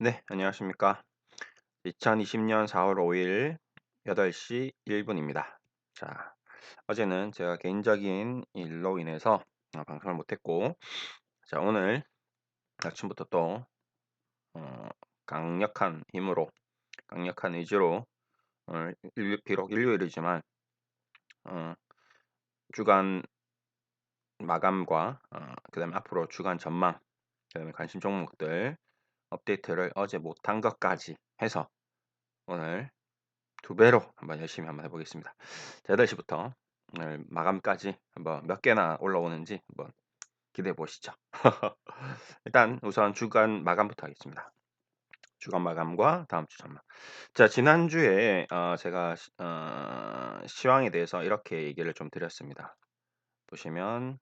네, 안녕하십니까. 2020년 4월 5일 8시 1분입니다. 자, 어제는 제가 개인적인 일로 인해서 방송을 못했고, 자, 오늘 아침부터 또 어, 강력한 힘으로, 강력한 의지로 오늘 비록 일요일이지만 어, 주간 마감과 그다음에 앞으로 주간 전망, 그다음에 관심 종목들 업데이트를 어제 못한 것까지 해서 오늘 두 배로 한번 열심히 한번 해 보겠습니다. 자, 8시 부터 오늘 마감까지 한번 몇 개나 올라오는지 한번 기대해 보시죠. 일단 우선 주간 마감부터 하겠습니다. 주간 마감과 다음 주 전망. 자, 지난주에 제가 시황에 대해서 이렇게 얘기를 좀 드렸습니다. 보시면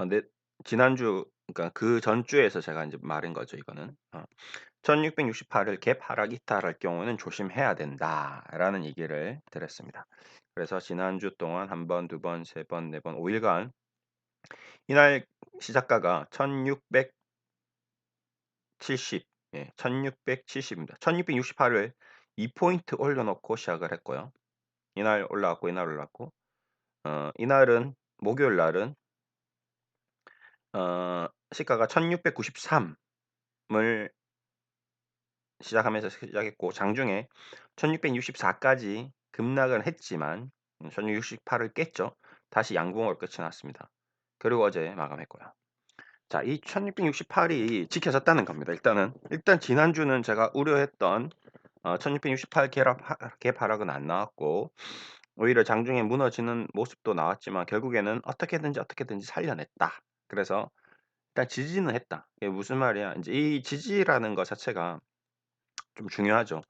네, 지난주, 그러니까 그 전주에서 제가 인제 말한 거죠, 이거는. 1668을 갭 하락 이탈할 경우는 조심해야 된다라는 얘기를 드렸습니다. 그래서 지난주 동안 한 번, 두 번, 세 번, 네 번, 5 일간 이날 시작가가 1670, 예, 1670 입니다. 1668을 2 포인트 올려 놓고 시작을 했고요. 이날 올라왔고 이날 올랐고 이날은 목요일 날은 시가가 1693을 시작했고 장중에 1664까지 급락을 했지만 1668을 깼죠. 다시 양봉으로 끝이 났습니다. 그리고 어제 마감했고요. 자, 이 1668이 지켜졌다는 겁니다. 일단 지난주는 제가 우려했던 1668 갭 하락은 안 나왔고 오히려 장중에 무너지는 모습도 나왔지만 결국에는 어떻게든지 살려냈다. 그래서 일단 지지는 했다. 이게 무슨 말이야? 이제 이 지지라는 것 자체가 좀 중요하죠.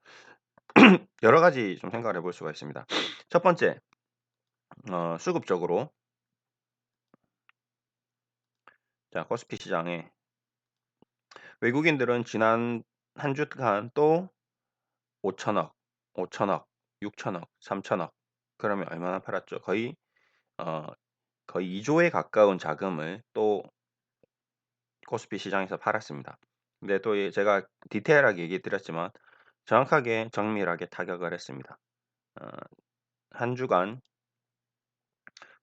여러 가지 좀 생각을 해볼 수가 있습니다. 첫 번째, 수급적으로 자, 코스피 시장에 외국인들은 지난 한 주간 또 5천억, 5천억, 6천억, 3천억 그러면 얼마나 팔았죠? 어, 거의 2조에 가까운 자금을 또 코스피 시장에서 팔았습니다. 근데 또 제가 디테일하게 얘기 드렸지만 정확하게 정밀하게 타격을 했습니다. 어, 한 주간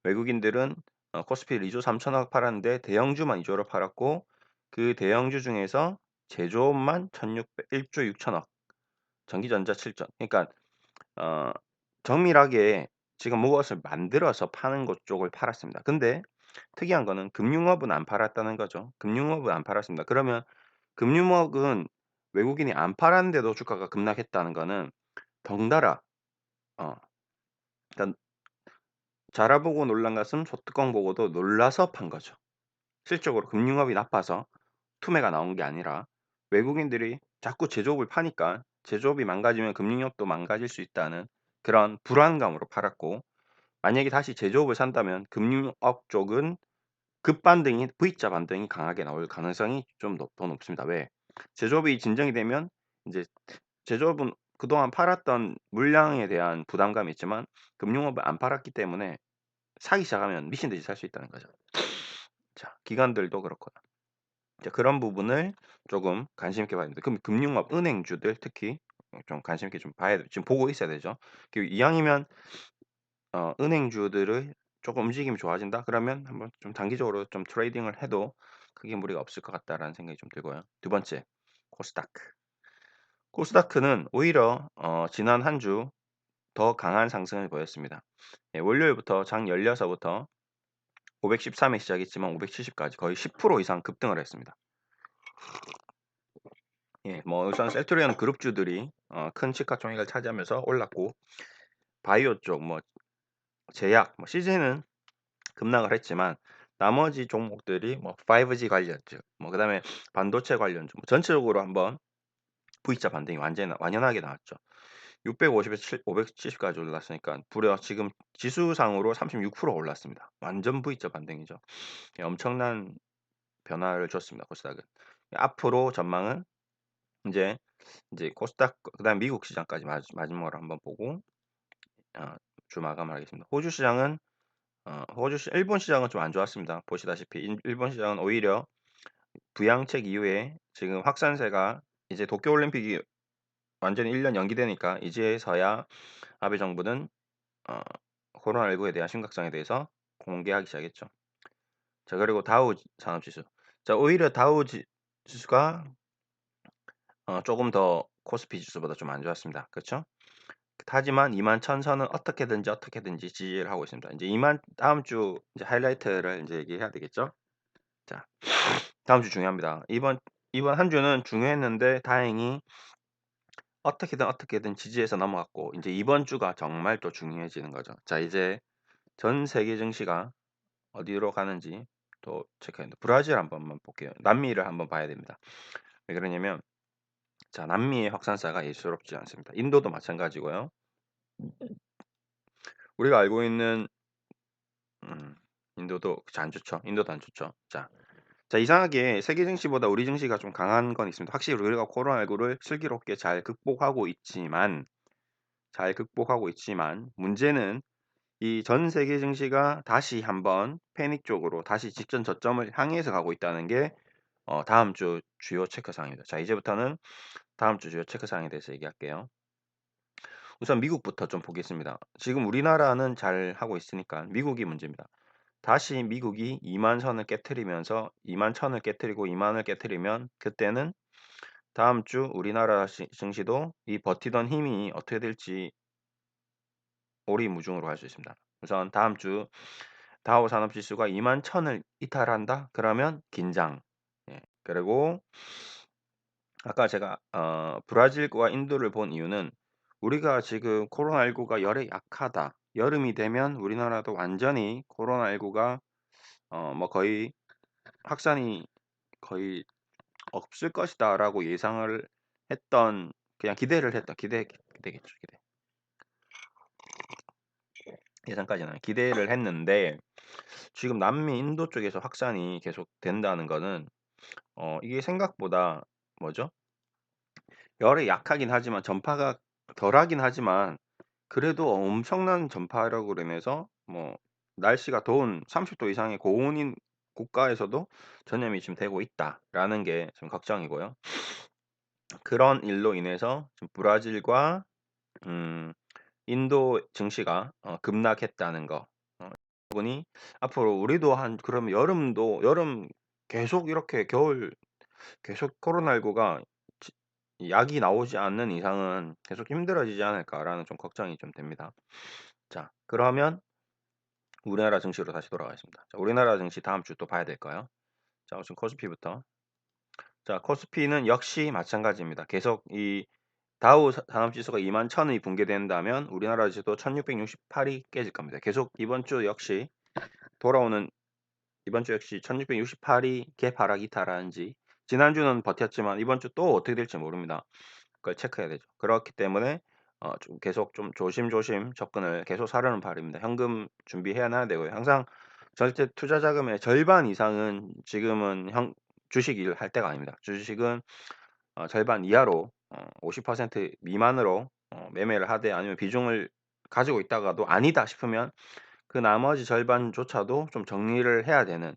외국인들은 코스피 2조 3천억 팔았는데 대형주만 2조를 팔았고 그 대형주 중에서 제조업만 1조 6천억, 전기전자 7조. 그러니까 어, 정밀하게 지금 무엇을 만들어서 파는 것 쪽을 팔았습니다. 근데 특이한 거는 금융업은 안 팔았다는 거죠. 금융업은 안 팔았습니다. 그러면 금융업은 외국인이 안 팔았는데도 주가가 급락했다는 거는 덩달아 어, 그러니까 자라보고 놀란 것은 소뚜껑 보고도 놀라서 판 거죠. 실적으로 금융업이 나빠서 투매가 나온 게 아니라 외국인들이 자꾸 제조업을 파니까 제조업이 망가지면 금융업도 망가질 수 있다는 그런 불안감으로 팔았고 만약에 다시 제조업을 산다면 금융업 쪽은 급반등이 V자 반등이 강하게 나올 가능성이 좀 더 높습니다. 왜? 제조업이 진정이 되면 인제 제조업은 그동안 팔았던 물량에 대한 부담감이 있지만 금융업을 안 팔았기 때문에 사기 시작하면 미친 듯이 살 수 있다는 거죠. 자, 기관들도 그렇고요. 자, 그런 부분을 조금 관심 있게 봐야 됩니다. 그럼 금융업, 은행주들 특히 좀 관심 있게 좀 봐야 지금 보고 있어야 되죠. 이왕이면 은행주들의 조금 움직임이 좋아진다? 그러면 한번 좀 단기적으로 좀 트레이딩을 해도 크게 무리가 없을 것 같다라는 생각이 좀 들고요. 두 번째, 코스닥. 코스닥은 오히려 지난 한 주 더 강한 상승을 보였습니다. 예, 월요일부터 장 열려서부터 513에 시작했지만 570까지 거의 10% 이상 급등을 했습니다. 예, 뭐 우선 셀트리온 그룹주들이 큰 시가총액을 차지하면서 올랐고 바이오 쪽, 뭐 제약, 뭐 CG는 급락을 했지만 나머지 종목들이 뭐 5G 관련주, 뭐 그다음에 반도체 관련주, 뭐 전체적으로 한번 V자 반등이 완연하게 나왔죠. 650에서 570까지 올랐으니까 무려 지금 지수상으로 36% 올랐습니다. 완전 V자 반등이죠. 예, 엄청난 변화를 줬습니다. 코스닥은. 앞으로 전망은 이제 코스닥 그다음 미국 시장까지 마지막으로 한번 보고 어, 주 마감을 하겠습니다. 일본 시장은 좀 안 좋았습니다. 보시다시피 일본 시장은 오히려 부양책 이후에 지금 확산세가 이제 도쿄 올림픽이 완전히 1년 연기되니까 이제서야 아베 정부는 어 코로나19에 대한 심각성에 대해서 공개하기 시작했죠. 자, 그리고 다우 산업지수. 자, 오히려 지수가 쪼금 더 코스피 지수보다 좀 안 좋았습니다. 그쵸? 하지만 21,000 선은 어떻게든지 지지를 하고 있습니다. 인제 다음 주 이제 하이라이트를 인제 얘기해야 되겠죠? 자, 다음 주 중요합니다. 이번 한 주는 중요했는데 다행히 어떻게든 지지해서 넘어갔고 인제 이번 주가 정말 또 중요해지는 거죠. 자, 이제 전 세계 증시가 어디로 가는지 또 체크해야 됩니다. 브라질 한번만 볼게요. 남미를 한번 봐야 됩니다. 왜 그러냐면 자, 남미의 확산세가 예사롭지 않습니다. 인도도 마찬가지고요. 우리가 알고 있는 음 인도도 그쵸, 안 좋죠. 인도도 안 좋죠. 자, 이상하게 세계 증시보다 우리 증시가 좀 강한 건 있습니다. 확실히 우리가 코로나19를 슬기롭게 잘 극복하고 있지만 문제는 이 전 세계 증시가 다시 한번 패닉 쪽으로 다시 직전 저점을 향해서 가고 있다는 게 다음 주 주요 체크 사항입니다. 자, 이제부터는 다음 주 주요 체크 사항에 대해서 얘기할게요. 우선 미국부터 좀 보겠습니다. 지금 우리나라는 잘하고 있으니까 미국이 문제입니다. 다시 미국이 2만 선을 깨트리면서 2만 천을 깨트리고 2만을 깨트리면 그때는 다음 주 우리나라 증시도 이 버티던 힘이 어떻게 될지 오리무중으로 할 수 있습니다. 우선 다음 주 다우 산업지수가 2만 천을 이탈한다? 그러면 긴장. 예. 그리고 아까 제가 브라질과 인도를 본 이유는 우리가 지금 코로나19가 열에 약하다. 여름이 되면 우리나라도 완전히 코로나19가 뭐 거의 확산이 거의 없을 것이다라고 예상을 했던 그냥 기대를 했던 기대겠죠. 예상까지는 아니고 기대를 했는데 지금 남미 인도 쪽에서 확산이 계속 된다는 거는 이게 생각보다 뭐죠? 열에 약하긴 하지만 전파가 덜하긴 하지만 그래도 엄청난 전파력으로 인해서 뭐 날씨가 더운 30도 이상의 고온인 국가에서도 전염이 지금 되고 있다라는 게 지금 걱정이고요. 그런 일로 인해서 지금 브라질과 음 인도 증시가 급락했다는 거. 부분이 앞으로 우리도 한 그럼 여름 계속 이렇게 겨울 계속 코로나19가 약이 나오지 않는 이상은 계속 힘들어지지 않을까라는 좀 걱정이 좀 됩니다. 자, 그러면 우리나라 증시로 다시 돌아가겠습니다. 자, 우리나라 증시 다음 주 또 봐야 될까요? 자, 우선 코스피부터. 자, 코스피는 역시 마찬가지입니다. 계속 이 다우 산업지수가 2만 천이 붕괴된다면 우리나라 지수도 1668이 깨질 겁니다. 계속 이번 주 역시 1668이 개파락 이탈하는지 지난주는 버텼지만 이번 주 또 어떻게 될지 모릅니다. 그걸 체크해야 되죠. 그렇기 때문에 좀 계속 좀 조심조심 접근을 계속 하려는 바람입니다. 현금 준비해야 놔야 되고요. 항상 절대 투자 자금의 절반 이상은 지금은 주식을 할 때가 아닙니다. 주식은 절반 이하로 50% 미만으로 매매를 하되 아니면 비중을 가지고 있다가도 아니다 싶으면 그 나머지 절반조차도 좀 정리를 해야 되는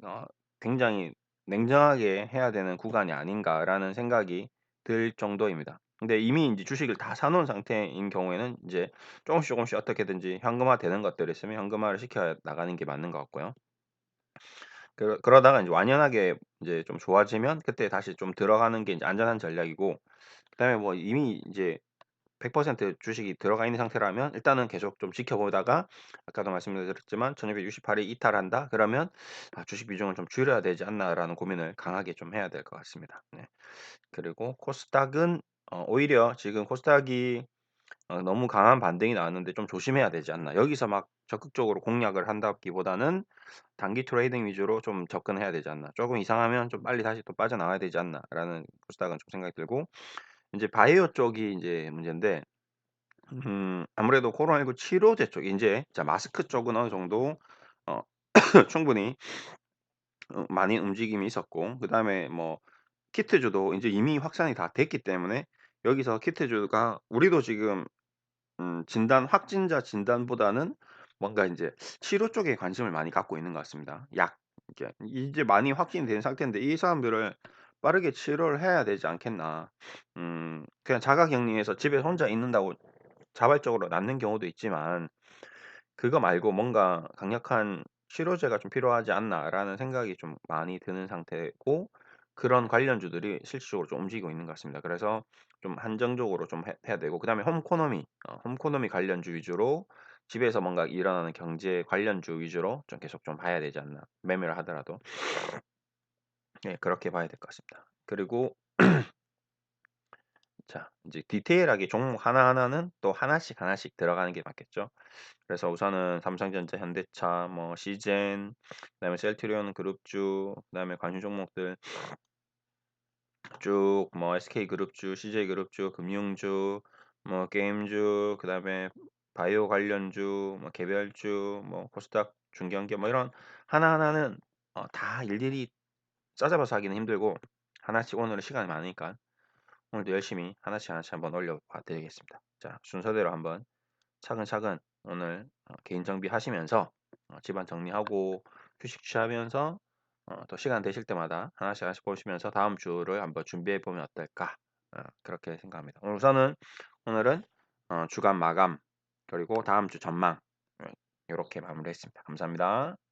어 굉장히 냉정하게 해야 되는 구간이 아닌가라는 생각이 들 정도입니다. 근데 이미 인제 주식을 다 사 놓은 상태인 경우에는 인제 조금씩 어떻게든지 현금화되는 것들이 있으면 현금화를 시켜 나가는 게 맞는 것 같고요. 그러다가 인제 완연하게 인제 좀 좋아지면 그때 다시 좀 들어가는 게 인제 안전한 전략이고 그다음에 뭐 이미 인제 100% 주식이 들어가 있는 상태라면 일단은 계속 좀 지켜보다가 아까도 말씀드렸지만 1268이 이탈한다 그러면 '아 주식 비중을 좀 줄여야 되지 않나.'라는 고민을 강하게 좀 해야 될 것 같습니다. 네. 그리고 코스닥은 오히려 지금 코스닥이 너무 강한 반등이 나왔는데 좀 조심해야 되지 않나. 여기서 막 적극적으로 공략을 한다기보다는 '단기 트레이딩 위주로 좀 접근해야 되지 않나. 쪼금 이상하면 좀 빨리 다시 또 빠져나와야 되지 않나.'라는 코스닥은 좀 생각이 들고 인제 바이오 쪽이 인제 문제인데 아무래도 코로나19 치료제 쪽 인제 자 마스크 쪽은 어느 정도 어 충분히 많이 움직임이 있었고 그다음에 뭐 키트주도 인제 이미 확산이 다 됐기 때문에 여기서 키트주가 우리도 지금 확진자 진단보다는 뭔가 인제 치료 쪽에 관심을 많이 갖고 있는 것 같습니다. 이게 이제 많이 확진이 된 상태인데 이 사람들을 빠르게 치료를 해야 되지 않겠나. 그냥 자가격리해서 집에 혼자 있는다고 자발적으로 낫는 경우도 있지만 그거 말고 뭔가 '강력한 치료제가 좀 필요하지 않나.'라는 생각이 좀 많이 드는 상태고 그런 관련주들이 실질적으로 좀 움직이고 있는 것 같습니다. 그래서 좀 한정적으로 좀 해야 되고 그다음에 홈코노미 관련주 위주로 집에서 뭔가 일어나는 경제 관련주 위주로 좀 계속 좀 봐야 되지 않나. 매매를 하더라도. 예 그렇게 봐야 될 것 같습니다. 그리고 자 이제 디테일하게 종목 하나하나는 또 하나씩 하나씩 들어가는 게 맞겠죠. 그래서 우선은 삼성전자, 현대차, 뭐 시젠, 그다음에 셀트리온 그룹주, 그다음에 관심 종목들 쭉 뭐 SK그룹주, CJ그룹주, 금융주, 뭐 게임주, 그다음에 바이오 관련주, 뭐 개별주, 뭐 코스닥 중견기업 뭐 이런 하나하나는 다 일일이 싸잡아서 하기는 힘들고 하나씩 오늘은 시간이 많으니까 오늘도 열심히 하나씩 하나씩 한번 올려봐 드리겠습니다. 자 순서대로 한번 차근차근 오늘 개인 정비하시면서 집안 정리하고 휴식 취하면서 또 시간 되실 때마다 하나씩 하나씩 보시면서 다음 주를 한번 준비해 보면 어떨까 그렇게 생각합니다. 오늘은 주간 마감 그리고 다음 주 전망 요렇게 마무리했습니다. 감사합니다.